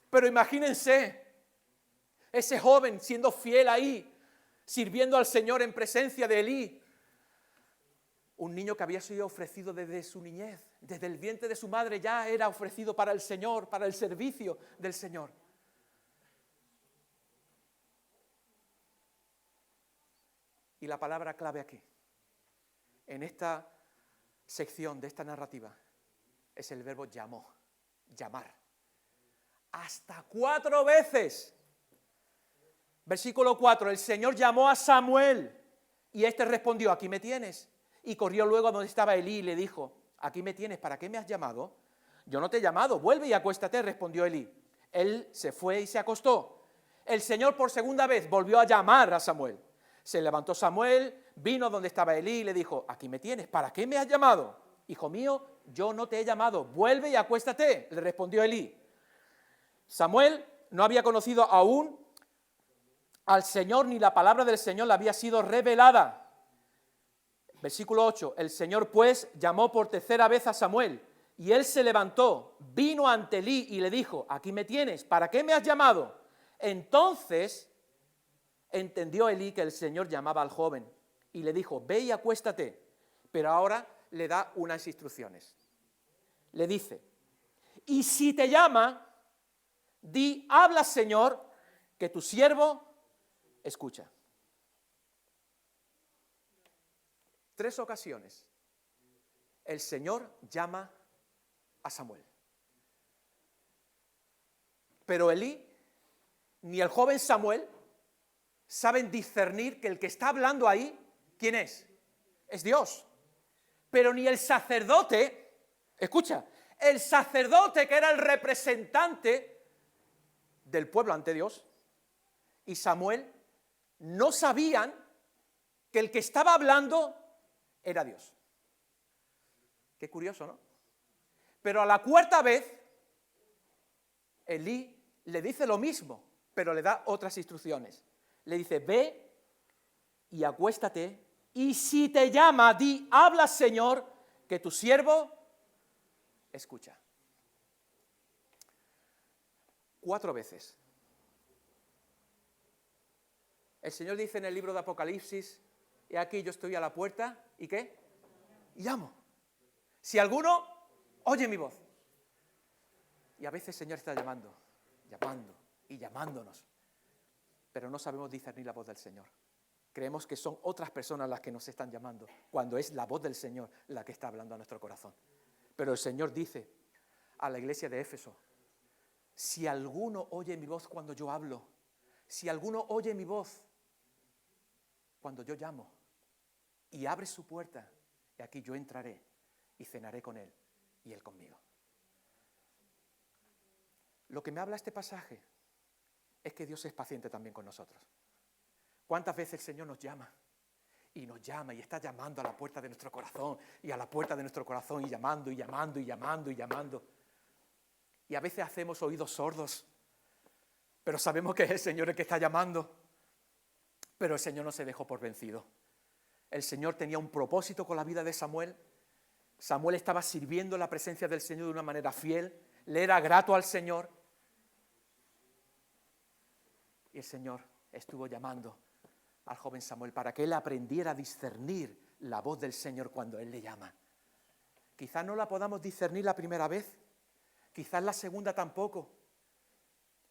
pero imagínense, ese joven siendo fiel ahí, sirviendo al Señor en presencia de Elí. Un niño que había sido ofrecido desde su niñez, Desde el vientre de su madre ya era ofrecido para el Señor, para el servicio del Señor. Y la palabra clave aquí, en esta sección de esta narrativa, es el verbo llamó, llamar. Hasta 4 veces. Versículo 4, el Señor llamó a Samuel y éste respondió, aquí me tienes. Y corrió luego a donde estaba Elí y le dijo, aquí me tienes, ¿para qué me has llamado? Yo no te he llamado, vuelve y acuéstate, respondió Elí. Él se fue y se acostó. El Señor por segunda vez volvió a llamar a Samuel. Se levantó Samuel, vino donde estaba Elí y le dijo, aquí me tienes, ¿para qué me has llamado? Hijo mío, yo no te he llamado, vuelve y acuéstate, le respondió Elí. Samuel no había conocido aún al Señor, ni la palabra del Señor le había sido revelada. Versículo 8, el Señor pues llamó por tercera vez a Samuel, y él se levantó, vino ante Elí y le dijo, aquí me tienes, ¿para qué me has llamado? Entonces entendió Elí que el Señor llamaba al joven, y le dijo, ve y acuéstate, pero ahora le da unas instrucciones. Le dice, y si te llama, di, habla Señor, que tu siervo escucha. 3 ocasiones el Señor llama a Samuel. Pero Elí ni el joven Samuel saben discernir que el que está hablando ahí, ¿quién es? Es Dios. Pero ni el sacerdote, escucha, el sacerdote que era el representante del pueblo ante Dios, y Samuel no sabían que el que estaba hablando era Dios. Qué curioso, ¿no? Pero a la 4ª vez, Elí le dice lo mismo, pero le da otras instrucciones. Le dice, ve y acuéstate, y si te llama, di, habla Señor, que tu siervo escucha. 4 veces. El Señor dice en el libro de Apocalipsis, he aquí yo estoy a la puerta, ¿y qué? Y llamo. Si alguno oye mi voz. Y a veces el Señor está llamando y llamándonos, pero no sabemos discernir la voz del Señor. Creemos que son otras personas las que nos están llamando, cuando es la voz del Señor la que está hablando a nuestro corazón. Pero el Señor dice a la iglesia de Éfeso, si alguno oye mi voz cuando yo hablo, si alguno oye mi voz cuando yo llamo y abre su puerta, y aquí yo entraré y cenaré con él y él conmigo. Lo que me habla este pasaje es que Dios es paciente también con nosotros. ¿Cuántas veces el Señor nos llama? Y nos llama y está llamando a la puerta de nuestro corazón y a la puerta de nuestro corazón y llamando y llamando y llamando y llamando. Y a veces hacemos oídos sordos, pero sabemos que es el Señor el que está llamando. Pero el Señor no se dejó por vencido. El Señor tenía un propósito con la vida de Samuel. Samuel estaba sirviendo en la presencia del Señor de una manera fiel, le era grato al Señor. Y el Señor estuvo llamando al joven Samuel para que él aprendiera a discernir la voz del Señor cuando Él le llama. Quizás no la podamos discernir la primera vez, quizás la segunda tampoco,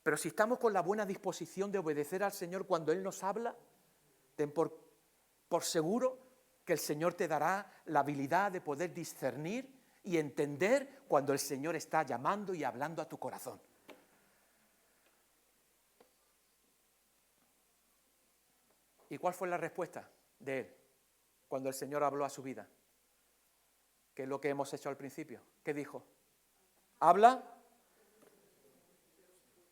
pero si estamos con la buena disposición de obedecer al Señor cuando Él nos habla, ten por seguro que el Señor te dará la habilidad de poder discernir y entender cuando el Señor está llamando y hablando a tu corazón. ¿Y cuál fue la respuesta de él cuando el Señor habló a su vida? ¿Qué es lo que hemos hecho al principio? ¿Qué dijo? Habla,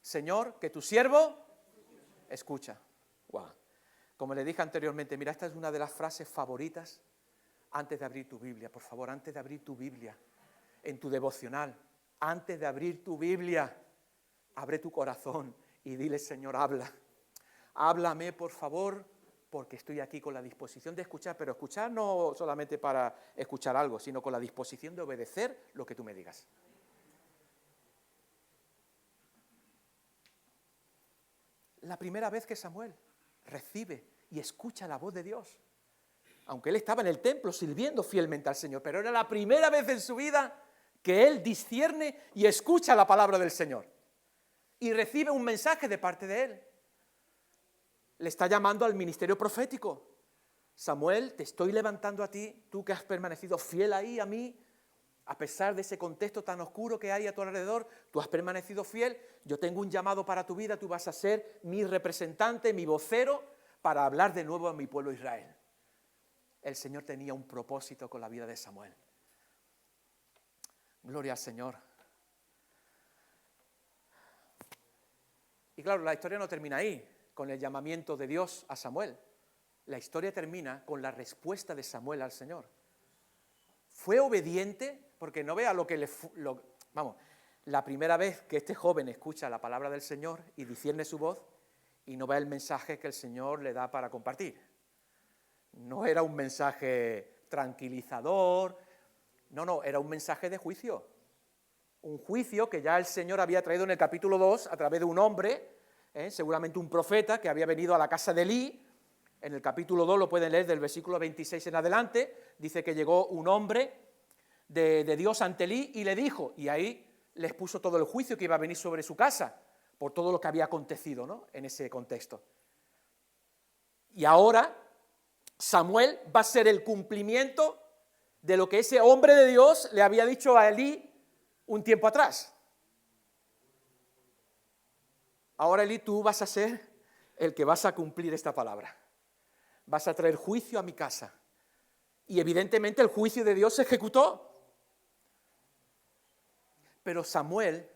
Señor, que tu siervo escucha. Wow. Como le dije anteriormente, mira, esta es una de las frases favoritas antes de abrir tu Biblia. Por favor, antes de abrir tu Biblia, en tu devocional, antes de abrir tu Biblia, abre tu corazón y dile, Señor, habla. Háblame, por favor, porque estoy aquí con la disposición de escuchar, pero escuchar no solamente para escuchar algo, sino con la disposición de obedecer lo que tú me digas. La primera vez que Samuel recibe y escucha la voz de Dios, aunque él estaba en el templo sirviendo fielmente al Señor, pero era la primera vez en su vida que él discierne y escucha la palabra del Señor y recibe un mensaje de parte de él. Le está llamando al ministerio profético. Samuel, te estoy levantando a ti, tú que has permanecido fiel ahí a mí, a pesar de ese contexto tan oscuro que hay a tu alrededor, tú has permanecido fiel, yo tengo un llamado para tu vida, tú vas a ser mi representante, mi vocero, para hablar de nuevo a mi pueblo Israel. El Señor tenía un propósito con la vida de Samuel. Gloria al Señor. Y claro, la historia no termina ahí, con el llamamiento de Dios a Samuel. La historia termina con la respuesta de Samuel al Señor. Fue obediente, porque no vea lo que la primera vez que este joven escucha la palabra del Señor y discierne su voz, y no vea el mensaje que el Señor le da para compartir. No era un mensaje tranquilizador, no, era un mensaje de juicio. Un juicio que ya el Señor había traído en el capítulo 2 a través de un hombre, seguramente un profeta que había venido a la casa de Elí. En el capítulo 2 lo pueden leer del versículo 26 en adelante, dice que llegó un hombre de Dios ante Elí y le dijo, y ahí les puso todo el juicio que iba a venir sobre su casa, por todo lo que había acontecido, ¿no?, en ese contexto. Y ahora Samuel va a ser el cumplimiento de lo que ese hombre de Dios le había dicho a Elí un tiempo atrás. Ahora, Elí, tú vas a ser el que vas a cumplir esta palabra. Vas a traer juicio a mi casa. Y evidentemente el juicio de Dios se ejecutó. Pero Samuel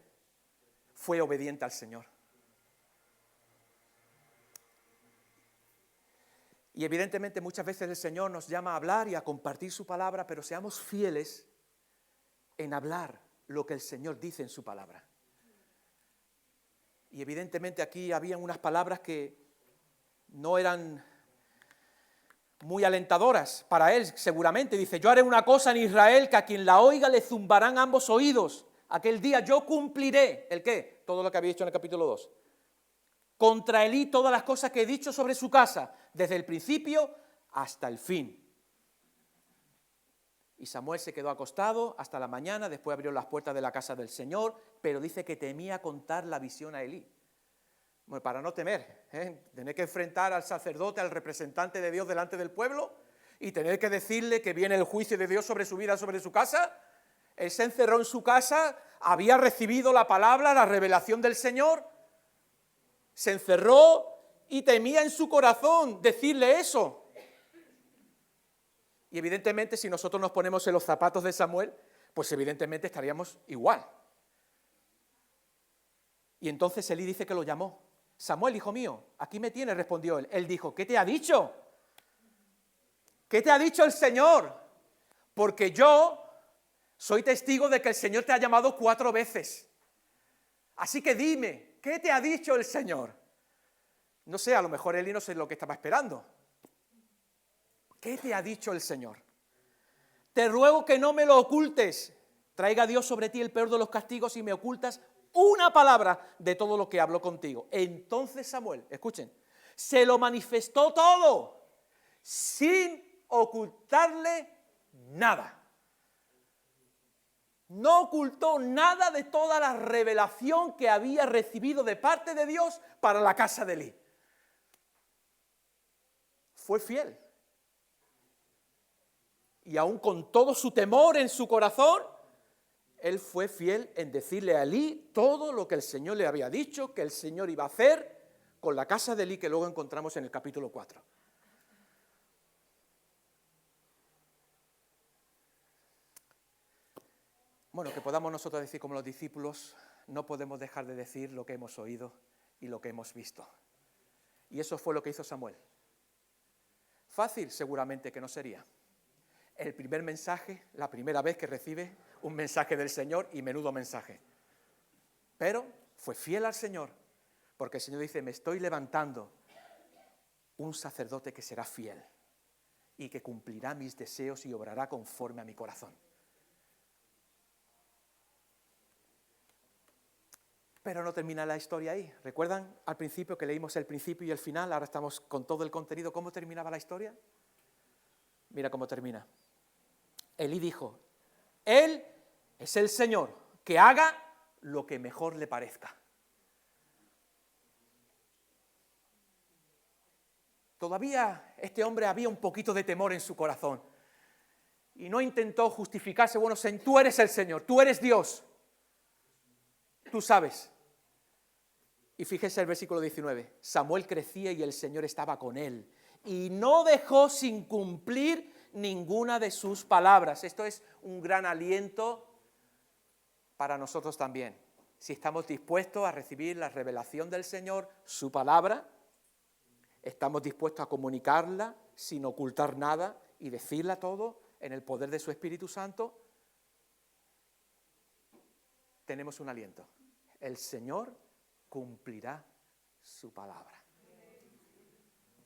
fue obediente al Señor. Y evidentemente muchas veces el Señor nos llama a hablar y a compartir su palabra, pero seamos fieles en hablar lo que el Señor dice en su palabra. Y evidentemente aquí habían unas palabras que no eran muy alentadoras para él, seguramente. Dice, yo haré una cosa en Israel que a quien la oiga le zumbarán ambos oídos. Aquel día yo cumpliré, ¿el qué? Todo lo que había dicho en el capítulo 2. Contra Elí todas las cosas que he dicho sobre su casa, desde el principio hasta el fin. Y Samuel se quedó acostado hasta la mañana, después abrió las puertas de la casa del Señor, pero dice que temía contar la visión a Elí. Bueno, para no temer, tener que enfrentar al sacerdote, al representante de Dios delante del pueblo, y tener que decirle que viene el juicio de Dios sobre su vida, sobre su casa. Él se encerró en su casa, había recibido la palabra, la revelación del Señor, se encerró y temía en su corazón decirle eso. Y evidentemente si nosotros nos ponemos en los zapatos de Samuel, pues evidentemente estaríamos igual. Y entonces Elí dice que lo llamó. Samuel, hijo mío, aquí me tienes, respondió él. Él dijo, ¿qué te ha dicho? ¿Qué te ha dicho el Señor? Porque yo soy testigo de que el Señor te ha llamado 4 veces. Así que dime, ¿qué te ha dicho el Señor? No sé, a lo mejor Elí no sé lo que estaba esperando. ¿Qué te ha dicho el Señor? Te ruego que no me lo ocultes. Traiga Dios sobre ti el peor de los castigos y me ocultas una palabra de todo lo que hablo contigo. Entonces Samuel, escuchen, se lo manifestó todo, sin ocultarle nada. No ocultó nada de toda la revelación que había recibido de parte de Dios para la casa de Elí. Fue fiel. Y aún con todo su temor en su corazón, él fue fiel en decirle a Elí todo lo que el Señor le había dicho, que el Señor iba a hacer con la casa de Elí, que luego encontramos en el capítulo 4. Bueno, que podamos nosotros decir como los discípulos, no podemos dejar de decir lo que hemos oído y lo que hemos visto. Y eso fue lo que hizo Samuel. Fácil seguramente que no sería. El primer mensaje, la primera vez que recibe un mensaje del Señor, y menudo mensaje. Pero fue fiel al Señor, porque el Señor dice, me estoy levantando un sacerdote que será fiel y que cumplirá mis deseos y obrará conforme a mi corazón. Pero no termina la historia ahí. ¿Recuerdan al principio que leímos el principio y el final? Ahora estamos con todo el contenido. ¿Cómo terminaba la historia? Mira cómo termina. Elí dijo, él Es el Señor, que haga lo que mejor le parezca. Todavía este hombre había un poquito de temor en su corazón. Y no intentó justificarse, bueno, tú eres el Señor, tú eres Dios. Tú sabes. Y fíjese el versículo 19. Samuel crecía y el Señor estaba con él. Y no dejó sin cumplir ninguna de sus palabras. Esto es un gran aliento para nosotros también. Si estamos dispuestos a recibir la revelación del Señor, su palabra, estamos dispuestos a comunicarla sin ocultar nada y decirla todo en el poder de su Espíritu Santo, tenemos un aliento. El Señor cumplirá su palabra.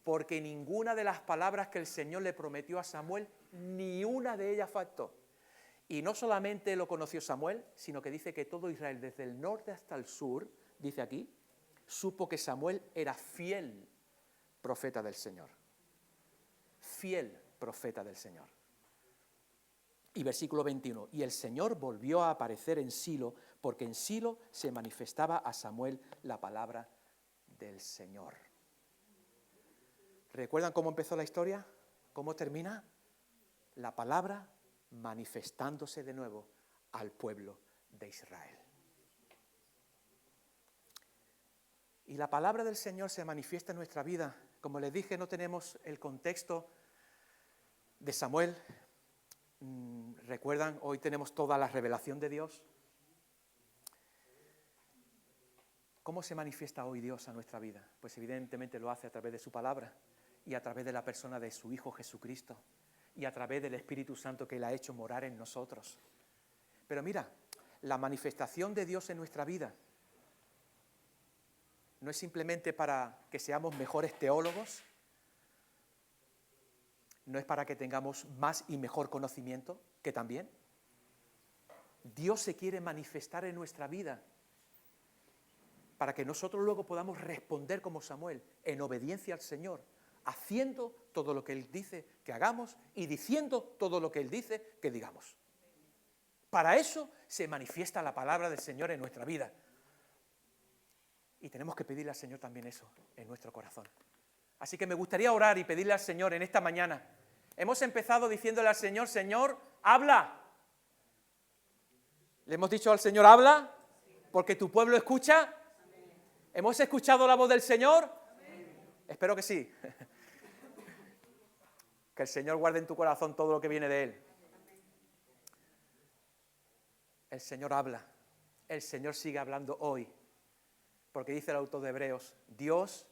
Porque ninguna de las palabras que el Señor le prometió a Samuel, ni una de ellas faltó. Y no solamente lo conoció Samuel, sino que dice que todo Israel, desde el norte hasta el sur, dice aquí, supo que Samuel era fiel profeta del Señor. Fiel profeta del Señor. Y versículo 21, y el Señor volvió a aparecer en Silo, porque en Silo se manifestaba a Samuel la palabra del Señor. ¿Recuerdan cómo empezó la historia? ¿Cómo termina? La palabra manifestándose de nuevo al pueblo de Israel. Y la palabra del Señor se manifiesta en nuestra vida. Como les dije, no tenemos el contexto de Samuel. ¿Recuerdan? Hoy tenemos toda la revelación de Dios. ¿Cómo se manifiesta hoy Dios a nuestra vida? Pues evidentemente lo hace a través de su palabra y a través de la persona de su Hijo Jesucristo y a través del Espíritu Santo que Él ha hecho morar en nosotros. Pero mira, la manifestación de Dios en nuestra vida no es simplemente para que seamos mejores teólogos, no es para que tengamos más y mejor conocimiento, que también. Dios se quiere manifestar en nuestra vida para que nosotros luego podamos responder como Samuel, en obediencia al Señor, haciendo todo lo que Él dice que hagamos y diciendo todo lo que Él dice que digamos. Para eso se manifiesta la palabra del Señor en nuestra vida. Y tenemos que pedirle al Señor también eso en nuestro corazón. Así que me gustaría orar y pedirle al Señor en esta mañana. Hemos empezado diciéndole al Señor, Señor, habla. ¿Le hemos dicho al Señor, habla? Porque tu pueblo escucha. ¿Hemos escuchado la voz del Señor? Espero que sí. Que el Señor guarde en tu corazón todo lo que viene de Él. El Señor habla. El Señor sigue hablando hoy. Porque dice el autor de Hebreos, Dios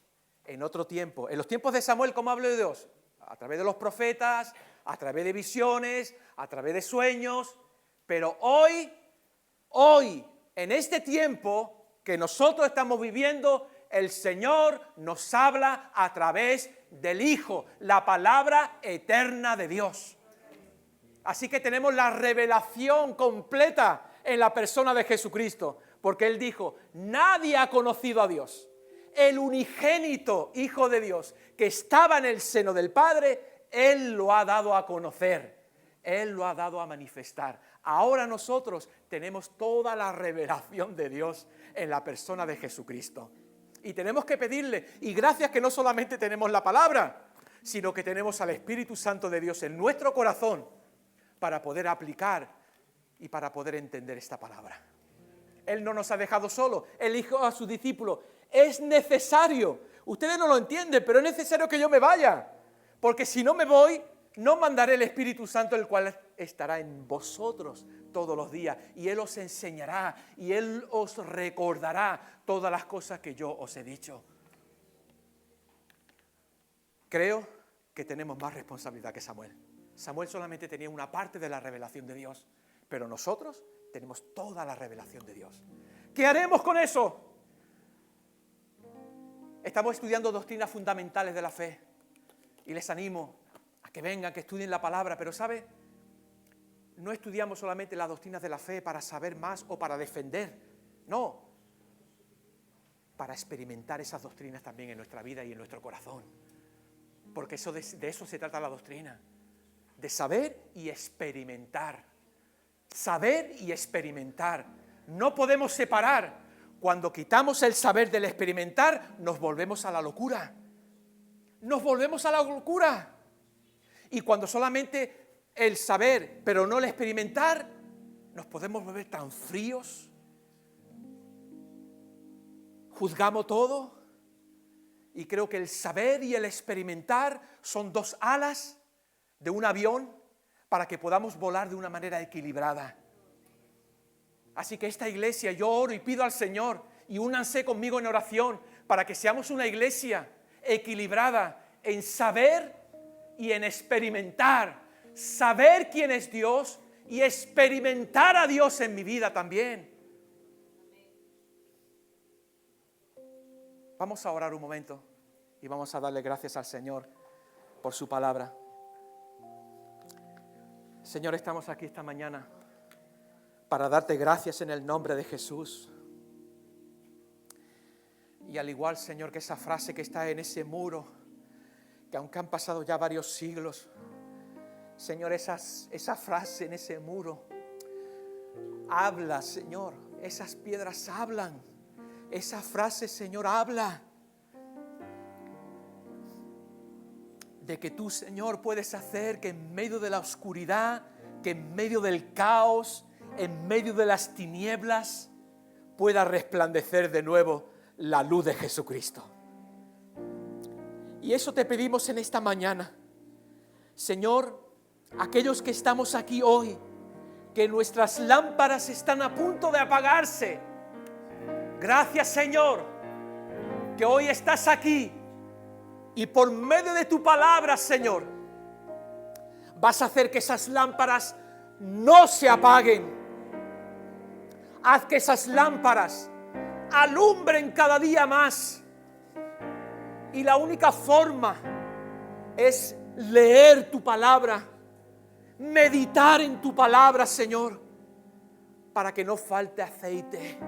en otro tiempo, en los tiempos de Samuel, ¿cómo habló de Dios? A través de los profetas, a través de visiones, a través de sueños. Pero hoy, en este tiempo que nosotros estamos viviendo, el Señor nos habla a través del Hijo, la palabra eterna de Dios. Así que tenemos la revelación completa en la persona de Jesucristo, porque Él dijo, nadie ha conocido a Dios. El unigénito Hijo de Dios que estaba en el seno del Padre, Él lo ha dado a conocer, Él lo ha dado a manifestar. Ahora nosotros tenemos toda la revelación de Dios en la persona de Jesucristo. Y tenemos que pedirle, y gracias que no solamente tenemos la palabra, sino que tenemos al Espíritu Santo de Dios en nuestro corazón para poder aplicar y para poder entender esta palabra. Él no nos ha dejado solos. Él dijo a sus discípulos, es necesario, ustedes no lo entienden, pero es necesario que yo me vaya, porque si no me voy, no mandaré el Espíritu Santo, el cual estará en vosotros todos los días, y Él os enseñará, y Él os recordará todas las cosas que yo os he dicho. Creo que tenemos más responsabilidad que Samuel. Samuel solamente tenía una parte de la revelación de Dios, pero nosotros tenemos toda la revelación de Dios. ¿Qué haremos con eso? Estamos estudiando doctrinas fundamentales de la fe y les animo a que vengan, que estudien la palabra, pero ¿sabe? No estudiamos solamente las doctrinas de la fe para saber más o para defender, no, para experimentar esas doctrinas también en nuestra vida y en nuestro corazón, porque de eso se trata la doctrina, de saber y experimentar. Saber y experimentar. No podemos separar. Cuando quitamos el saber del experimentar, nos volvemos a la locura. Nos volvemos a la locura. Y cuando solamente el saber, pero no el experimentar, nos podemos volver tan fríos. Juzgamos todo. Y creo que el saber y el experimentar son dos alas de un avión para que podamos volar de una manera equilibrada. Así que esta iglesia, yo oro y pido al Señor, y únanse conmigo en oración, para que seamos una iglesia equilibrada en saber y en experimentar. Saber quién es Dios y experimentar a Dios en mi vida también. Vamos a orar un momento y vamos a darle gracias al Señor por su palabra. Señor, estamos aquí esta mañana para darte gracias en el nombre de Jesús. Y al igual, Señor, que esa frase que está en ese muro, que aunque han pasado ya varios siglos, Señor, esa frase en ese muro habla, Señor, esas piedras hablan. Esa frase, Señor, habla de que tú, Señor, puedes hacer que en medio de la oscuridad, que en medio del caos, en medio de las tinieblas, pueda resplandecer de nuevo la luz de Jesucristo. Y eso te pedimos en esta mañana. Señor, aquellos que estamos aquí hoy, que nuestras lámparas están a punto de apagarse, gracias, Señor, que hoy estás aquí y por medio de tu palabra, Señor, vas a hacer que esas lámparas no se apaguen. Haz que esas lámparas alumbren cada día más. Y la única forma es leer tu palabra, meditar en tu palabra, Señor, para que no falte aceite.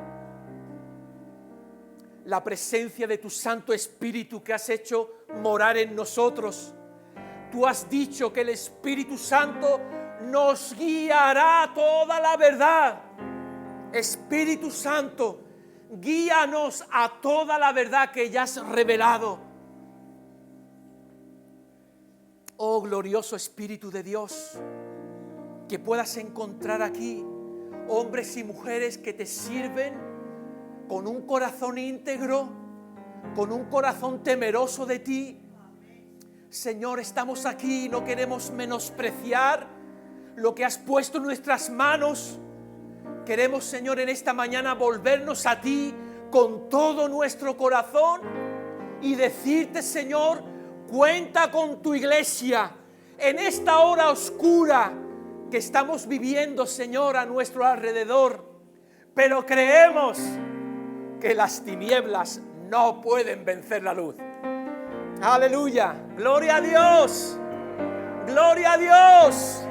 La presencia de tu Santo Espíritu que has hecho morar en nosotros. Tú has dicho que el Espíritu Santo nos guiará a toda la verdad. Espíritu Santo, guíanos a toda la verdad que ya has revelado. Oh glorioso Espíritu de Dios, que puedas encontrar aquí hombres y mujeres que te sirven con un corazón íntegro, con un corazón temeroso de ti. Señor, estamos aquí y no queremos menospreciar lo que has puesto en nuestras manos. Queremos, Señor, en esta mañana volvernos a ti con todo nuestro corazón y decirte, Señor, cuenta con tu iglesia en esta hora oscura que estamos viviendo, Señor, a nuestro alrededor. Pero creemos que las tinieblas no pueden vencer la luz. Aleluya, gloria a Dios, gloria a Dios.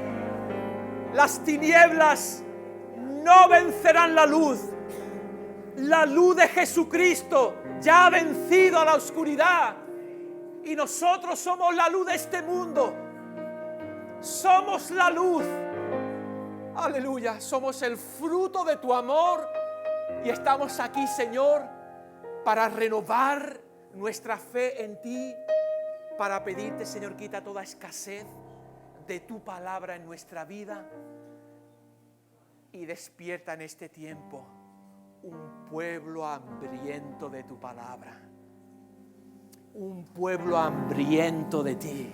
Las tinieblas no vencerán la luz. La luz de Jesucristo ya ha vencido a la oscuridad. Y nosotros somos la luz de este mundo. Somos la luz. Aleluya, somos el fruto de tu amor. Y estamos aquí, Señor, para renovar nuestra fe en ti, para pedirte, Señor, quita toda escasez de tu palabra en nuestra vida y despierta en este tiempo un pueblo hambriento de tu palabra, un pueblo hambriento de ti.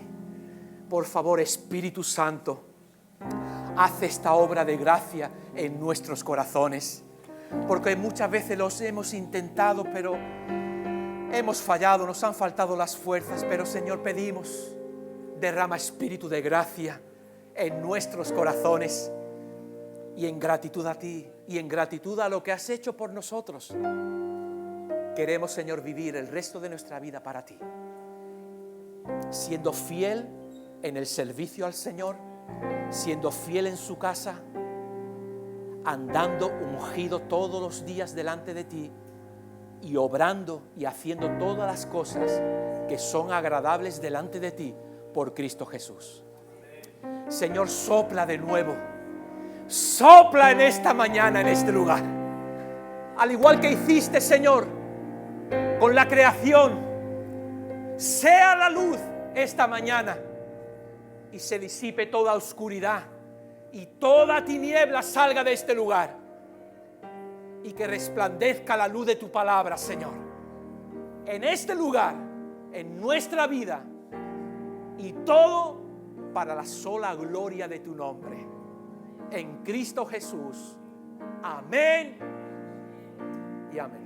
Por favor, Espíritu Santo, haz esta obra de gracia en nuestros corazones, porque muchas veces los hemos intentado, pero hemos fallado, nos han faltado las fuerzas. Pero, Señor, pedimos, derrama espíritu de gracia en nuestros corazones, y en gratitud a ti y en gratitud a lo que has hecho por nosotros, queremos, Señor, vivir el resto de nuestra vida para ti, siendo fiel en el servicio al Señor, siendo fiel en su casa, andando ungido todos los días delante de ti y obrando y haciendo todas las cosas que son agradables delante de ti por Cristo Jesús. Señor, sopla de nuevo. Sopla en esta mañana, en este lugar. Al igual que hiciste, Señor, con la creación. Sea la luz esta mañana y se disipe toda oscuridad y toda tiniebla salga de este lugar y que resplandezca la luz de tu palabra, Señor, en este lugar, en nuestra vida, y todo para la sola gloria de tu nombre, en Cristo Jesús. Amén y amén.